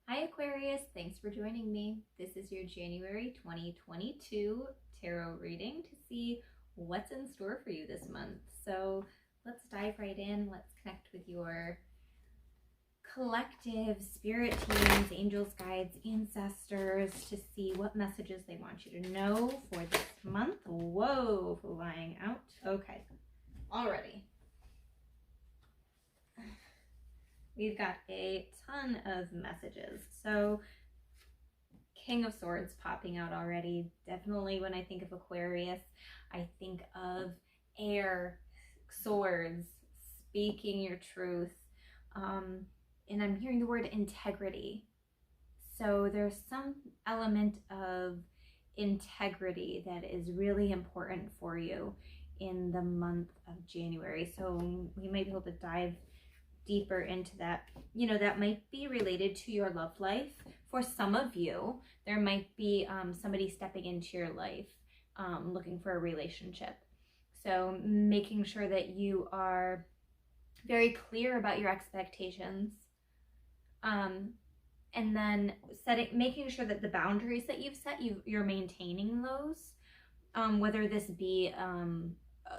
Hi Aquarius, thanks for joining me. This is your January 2022 tarot reading to see what's in store for you this month. So let's dive right in. Let's connect with your collective spirit teams, angels, guides, ancestors to see what messages they want you to know for this month. Whoa, flying out. Okay, already. We've got a ton of messages. So King of Swords popping out already. Definitely when I think of Aquarius, I think of air, swords, speaking your truth. And I'm hearing the word integrity. So there's some element of integrity that is really important for you in the month of January. So we might be able to dive deeper into that. You know, that might be related to your love life. For some of you, there might be somebody stepping into your life looking for a relationship. So making sure that you are very clear about your expectations, and then making sure that the boundaries that you've set, you're maintaining those. Whether this be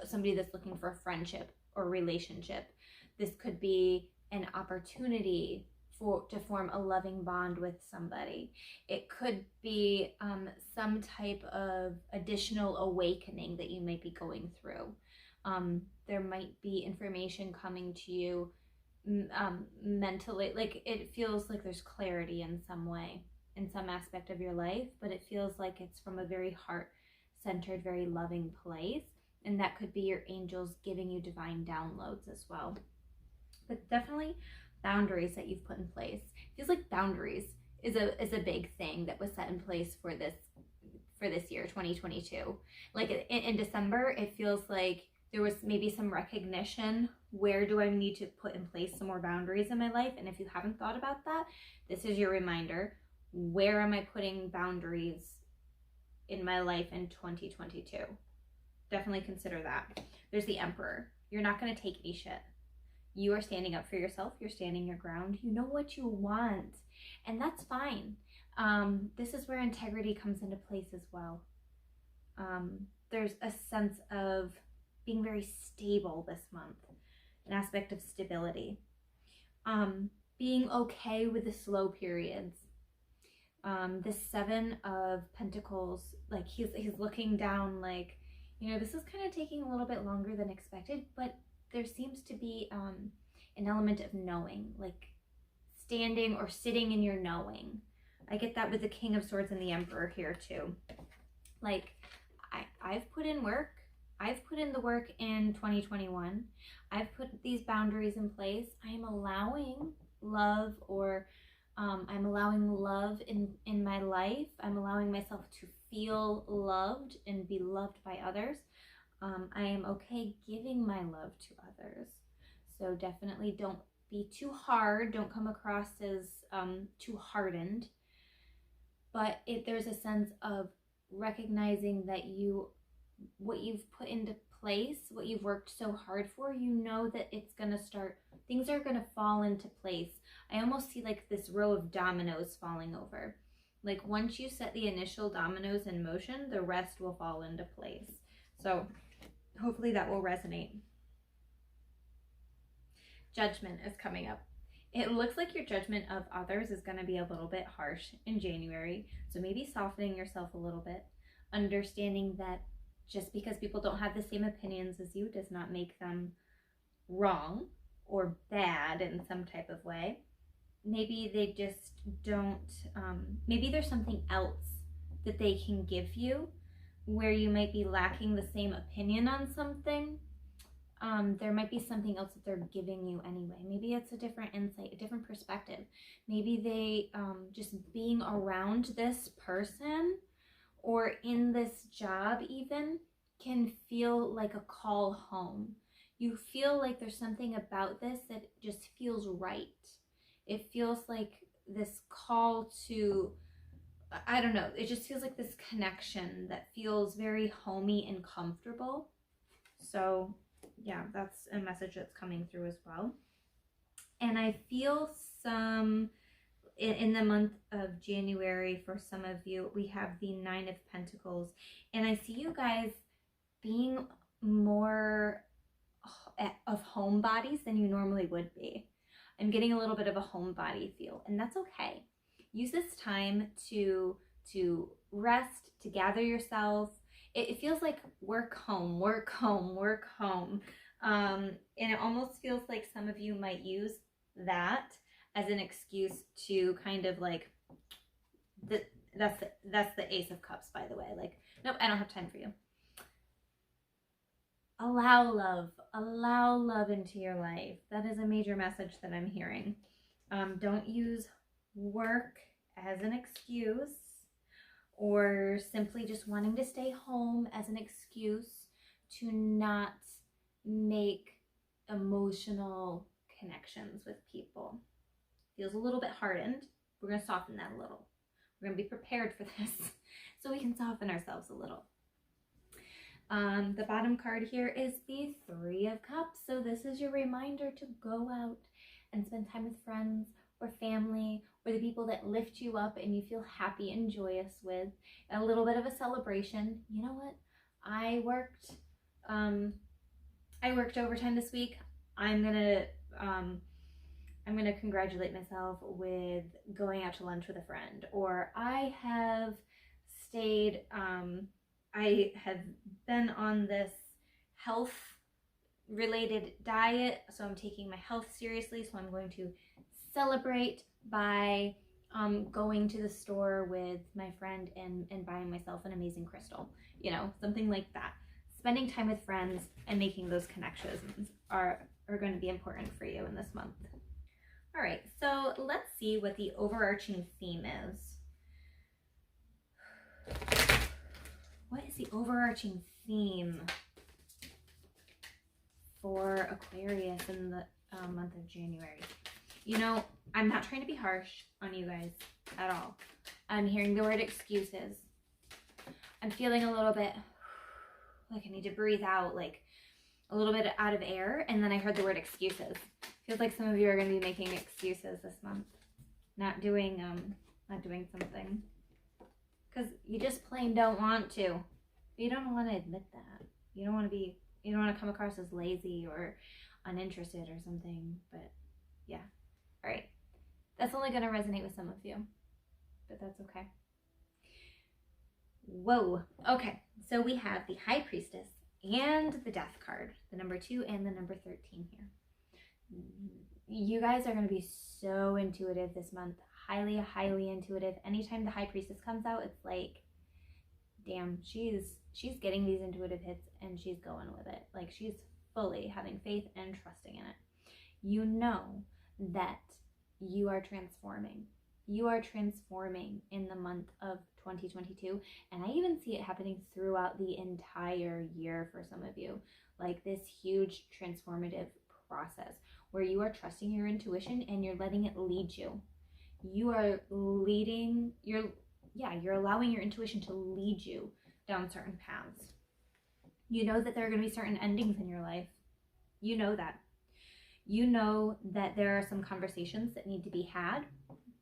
somebody that's looking for a friendship or relationship. This could be an opportunity to form a loving bond with somebody. It could be some type of additional awakening that you might be going through. There might be information coming to you mentally, like it feels like there's clarity in some way, in some aspect of your life, but it feels like it's from a very heart-centered, very loving place. And that could be your angels giving you divine downloads as well. But definitely boundaries that you've put in place. It feels like boundaries is a big thing that was set in place for this year, 2022. Like in December, it feels like there was maybe some recognition. Where do I need to put in place some more boundaries in my life? And if you haven't thought about that, this is your reminder. Where am I putting boundaries in my life in 2022? Definitely consider that. There's the Emperor. You're not going to take any shit. You are standing up for yourself. You're standing your ground. You know what you want, and that's fine. This is where integrity comes into place as well. There's a sense of being very stable this month, an aspect of stability. Being okay with the slow periods. The Seven of Pentacles, like he's looking down, like, you know, this is kind of taking a little bit longer than expected, but there seems to be an element of knowing, like standing or sitting in your knowing. I get that with the King of Swords and the Emperor here too. Like, I've put in work. I've put in the work in 2021. I've put these boundaries in place. I am allowing love, or I'm allowing love in my life. I'm allowing myself to feel loved and be loved by others. I am okay giving my love to others. So definitely don't be too hard. Don't come across as too hardened. But there's a sense of recognizing that what you've put into place, what you've worked so hard for, you know that it's going to start, things are going to fall into place. I almost see like this row of dominoes falling over. Like once you set the initial dominoes in motion, the rest will fall into place. So hopefully that will resonate. Judgment is coming up. It looks like your judgment of others is going to be a little bit harsh in January. So maybe softening yourself a little bit, understanding that just because people don't have the same opinions as you does not make them wrong or bad in some type of way. Maybe they just don't, maybe there's something else that they can give you where you might be lacking the same opinion on something. There might be something else that they're giving you anyway. Maybe it's a different insight, a different perspective. Maybe they, just being around this person or in this job even, can feel like a call home. You feel like there's something about this that just feels right. It feels like this call to, I don't know, it just feels like this connection that feels very homey and comfortable. So yeah, that's a message that's coming through as well. And I feel some in the month of January, for some of you, we have the Nine of Pentacles. And I see you guys being more of homebodies than you normally would be. I'm getting a little bit of a homebody feel, and that's okay. Use this time to rest, to gather yourself. It feels like work home, work home, work home. And it almost feels like some of you might use that as an excuse to kind of like, that's the Ace of Cups, by the way. Like, nope, I don't have time for you. Allow love into your life. That is a major message that I'm hearing. Don't use work as an excuse, or simply just wanting to stay home as an excuse to not make emotional connections with people. Feels a little bit hardened. We're going to soften that a little. We're going to be prepared for this so we can soften ourselves a little. The bottom card here is the Three of Cups. So this is your reminder to go out and spend time with friends or family, or the people that lift you up and you feel happy and joyous with. A little bit of a celebration. You know what? I worked overtime this week. I'm gonna congratulate myself with going out to lunch with a friend, or I have stayed, I have been on this health related diet, so I'm taking my health seriously, so I'm going to celebrate by going to the store with my friend and buying myself an amazing crystal, you know, something like that. Spending time with friends and making those connections are going to be important for you in this month. All right, so let's see what the overarching theme is. What is the overarching theme for Aquarius in the month of January? You know, I'm not trying to be harsh on you guys at all. I'm hearing the word excuses. I'm feeling a little bit like I need to breathe out, like a little bit out of air. And then I heard the word excuses. Feels like some of you are going to be making excuses this month. Not doing something. Because you just plain don't want to. You don't want to admit that. You don't want to come across as lazy or uninterested or something. But yeah. All right. That's only going to resonate with some of you. But that's okay. Whoa. Okay. So we have the High Priestess and the Death card. The number 2 and the number 13 here. You guys are going to be so intuitive this month. Highly, highly intuitive. Anytime the High Priestess comes out, it's like, damn, she's getting these intuitive hits and she's going with it. Like, she's fully having faith and trusting in it. You know that you are transforming. You are transforming in the month of 2022. And I even see it happening throughout the entire year for some of you. Like this huge transformative process where you are trusting your intuition and you're letting it lead you. You are leading, you're allowing your intuition to lead you down certain paths. You know that there are going to be certain endings in your life. You know that. You know that there are some conversations that need to be had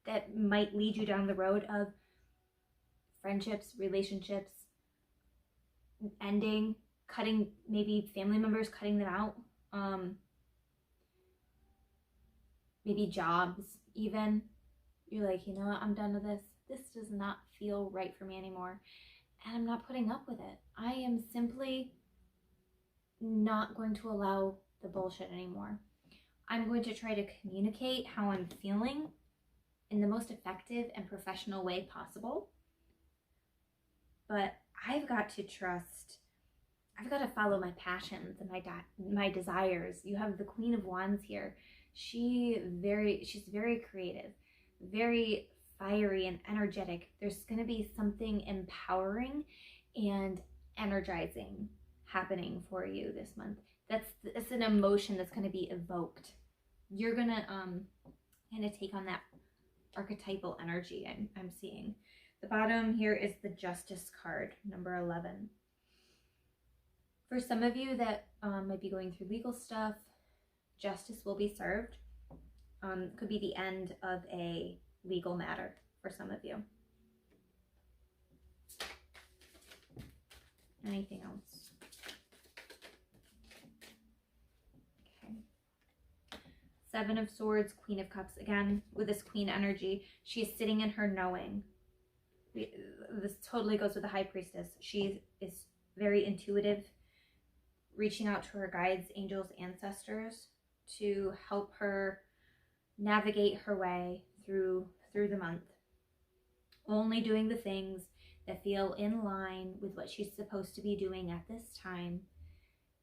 that might lead you down the road of friendships, relationships, ending, cutting, maybe family members, cutting them out, maybe jobs even. You're like, you know what, I'm done with this. This does not feel right for me anymore. And I'm not putting up with it. I am simply not going to allow the bullshit anymore. I'm going to try to communicate how I'm feeling in the most effective and professional way possible. But I've got to trust. I've got to follow my passions and my desires. You have the Queen of Wands here. She's very creative, very fiery and energetic. There's going to be something empowering and energizing happening for you this month. It's an emotion that's going to be evoked. You're going to kind of take on that archetypal energy I'm seeing. The bottom here is the Justice card, number 11. For some of you that might be going through legal stuff, justice will be served. Could be the end of a legal matter for some of you. Anything else? Okay. Seven of Swords, Queen of Cups. Again, with this Queen energy, she's sitting in her knowing. This totally goes with the High Priestess. She is very intuitive, reaching out to her guides, angels, ancestors to help her navigate her way through the month. Only doing the things that feel in line with what she's supposed to be doing at this time.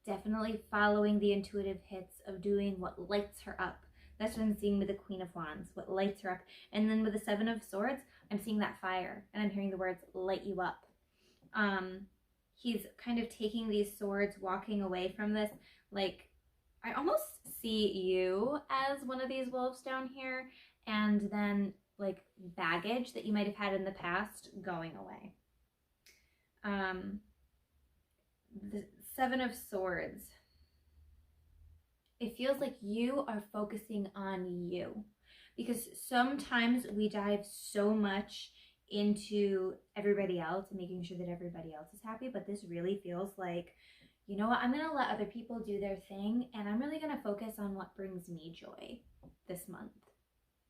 Definitely following the intuitive hits of doing what lights her up. That's what I'm seeing with the Queen of Wands, what lights her up. And then with the Seven of Swords, I'm seeing that fire, and I'm hearing the words light you up. He's kind of taking these swords, walking away from this. Like, I almost see you as one of these wolves down here, and then like baggage that you might have had in the past going away. The Seven of Swords. It feels like you are focusing on you, because sometimes we dive so much into everybody else and making sure that everybody else is happy, but this really feels like, you know what, I'm going to let other people do their thing, and I'm really going to focus on what brings me joy this month.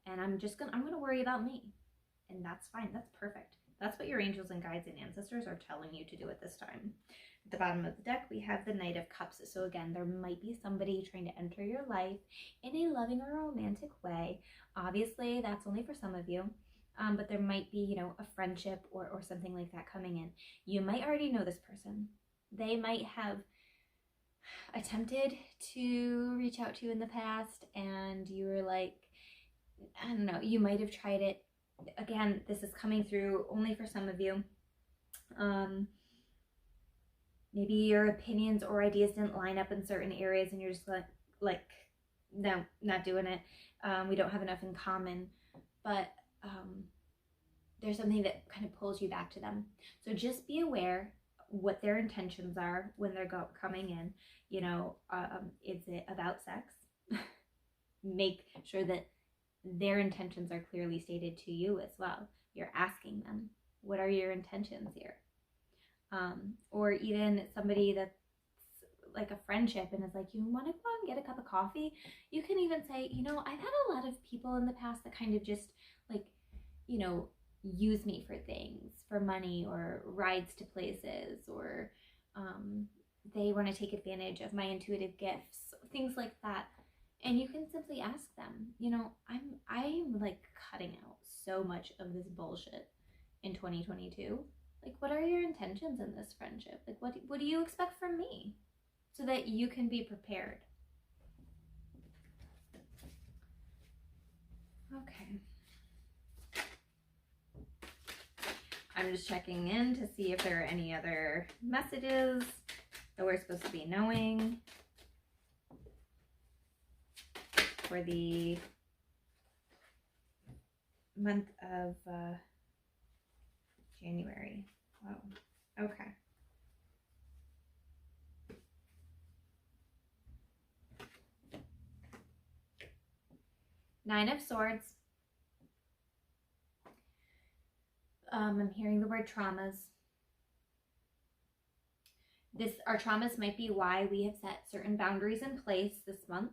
And I'm going to worry about me. And that's fine. That's perfect. That's what your angels and guides and ancestors are telling you to do at this time. At the bottom of the deck, we have the Knight of Cups. So again, there might be somebody trying to enter your life in a loving or romantic way. Obviously, that's only for some of you. But there might be, you know, a friendship or something like that coming in. You might already know this person. They might have attempted to reach out to you in the past, and you were like, I don't know, you might have tried it. Again, this is coming through only for some of you. Maybe your opinions or ideas didn't line up in certain areas, and you're just like, no, not doing it. We don't have enough in common. But there's something that kind of pulls you back to them. So just be aware what their intentions are when they're coming in. You know, is it about sex? Make sure that their intentions are clearly stated to you as well. You're asking them, what are your intentions here? Or even somebody that's like a friendship and is like, you want to go out and get a cup of coffee? You can even say, you know, I've had a lot of people in the past that kind of just like, you know, use me for things, for money or rides to places, or they want to take advantage of my intuitive gifts, things like that. And you can simply ask them, you know, I'm like cutting out so much of this bullshit in 2022. Like, what are your intentions in this friendship? Like, what do you expect from me? So that you can be prepared. Okay. I'm just checking in to see if there are any other messages that we're supposed to be knowing for the month of January. Wow. Okay. Nine of Swords. I'm hearing the word traumas. Our traumas might be why we have set certain boundaries in place this month.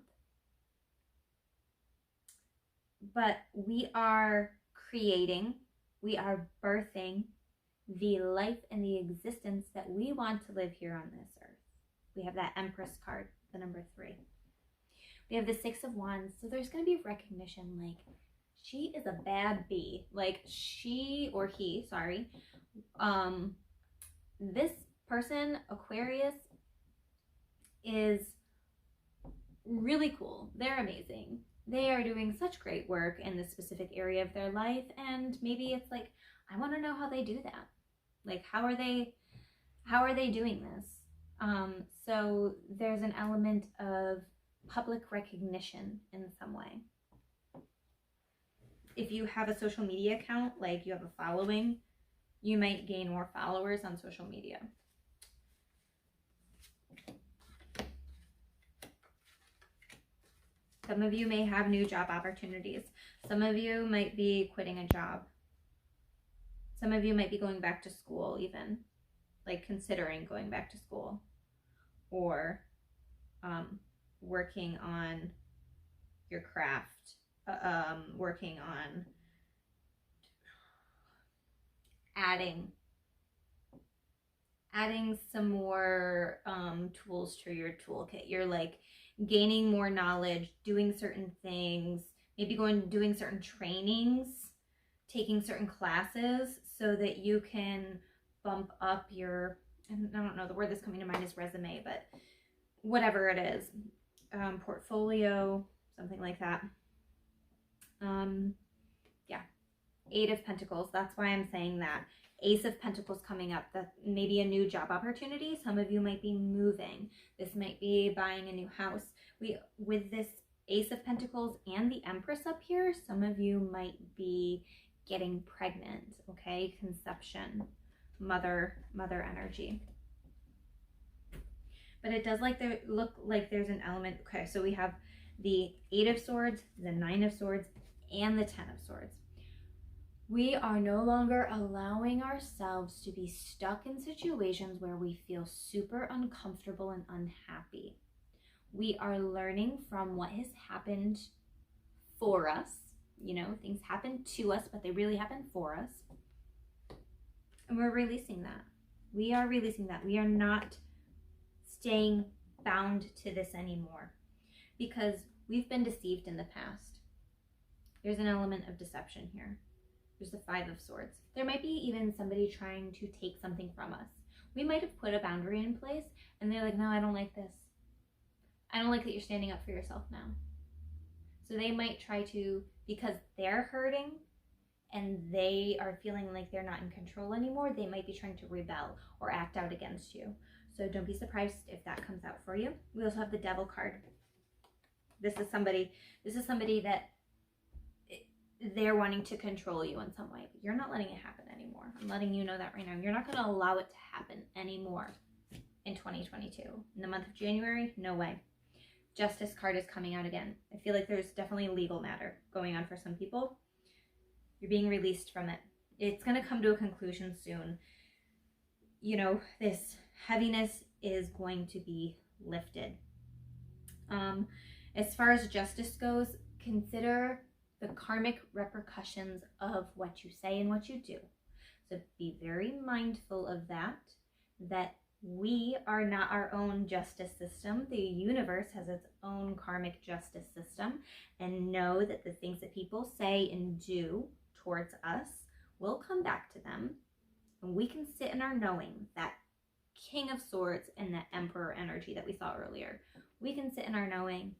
But we are creating, we are birthing the life and the existence that we want to live here on this earth. We have that Empress card, the number 3. We have the Six of Wands. So there's going to be recognition, like, she is a bad bee. Like, she or he, sorry. This person, Aquarius, is really cool. They're amazing. They are doing such great work in this specific area of their life. And maybe it's like, I want to know how they do that. Like, how are they doing this? So there's an element of public recognition in some way. If you have a social media account, like you have a following, you might gain more followers on social media. Some of you may have new job opportunities. Some of you might be quitting a job. Some of you might be going back to school even, like considering going back to school, or working on your craft, working on adding some more tools to your toolkit. You're like gaining more knowledge, doing certain things, maybe doing certain trainings, taking certain classes so that you can bump up your, I don't know, the word that's coming to mind is resume, but whatever it is, portfolio, something like that. Yeah, 8 of Pentacles. That's why I'm saying that. Ace of Pentacles coming up. That maybe a new job opportunity. Some of you might be moving. This might be buying a new house. With this Ace of Pentacles and the Empress up here, some of you might be getting pregnant. Okay, conception, mother energy. But it does look like there's an element. Okay, so we have the 8 of Swords, the 9 of Swords, and the 10 of Swords. We are no longer allowing ourselves to be stuck in situations where we feel super uncomfortable and unhappy. We are learning from what has happened for us. You know, things happen to us, but they really happen for us. And we're releasing that. We are releasing that. We are not staying bound to this anymore because we've been deceived in the past. There's an element of deception here. There's the 5 of Swords. There might be even somebody trying to take something from us. We might have put a boundary in place and they're like, no, I don't like this. I don't like that you're standing up for yourself now. So they might try to, because they're hurting and they are feeling like they're not in control anymore, they might be trying to rebel or act out against you. So don't be surprised if that comes out for you. We also have the Devil card. This is somebody that they're wanting to control you in some way, but you're not letting it happen anymore. I'm letting you know that right now. You're not going to allow it to happen anymore in 2022. In the month of January, no way. Justice card is coming out again. I feel like there's definitely a legal matter going on for some people. You're being released from it. It's going to come to a conclusion soon. You know, this heaviness is going to be lifted. As far as justice goes, consider the karmic repercussions of what you say and what you do. So be very mindful of that we are not our own justice system. The universe has its own karmic justice system, and know that the things that people say and do towards us will come back to them. And we can sit in our knowing, that King of Swords and the Emperor energy that we saw earlier. We can sit in our knowing,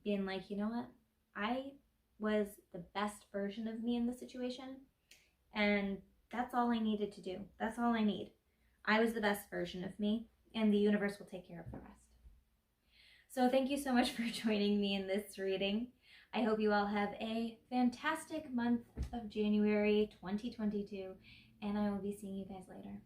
being like, you know what? I was the best version of me in the situation, and that's all I needed to do. That's all I need. I was the best version of me, and the universe will take care of the rest. So thank you so much for joining me in this reading. I hope you all have a fantastic month of January 2022, and I will be seeing you guys later.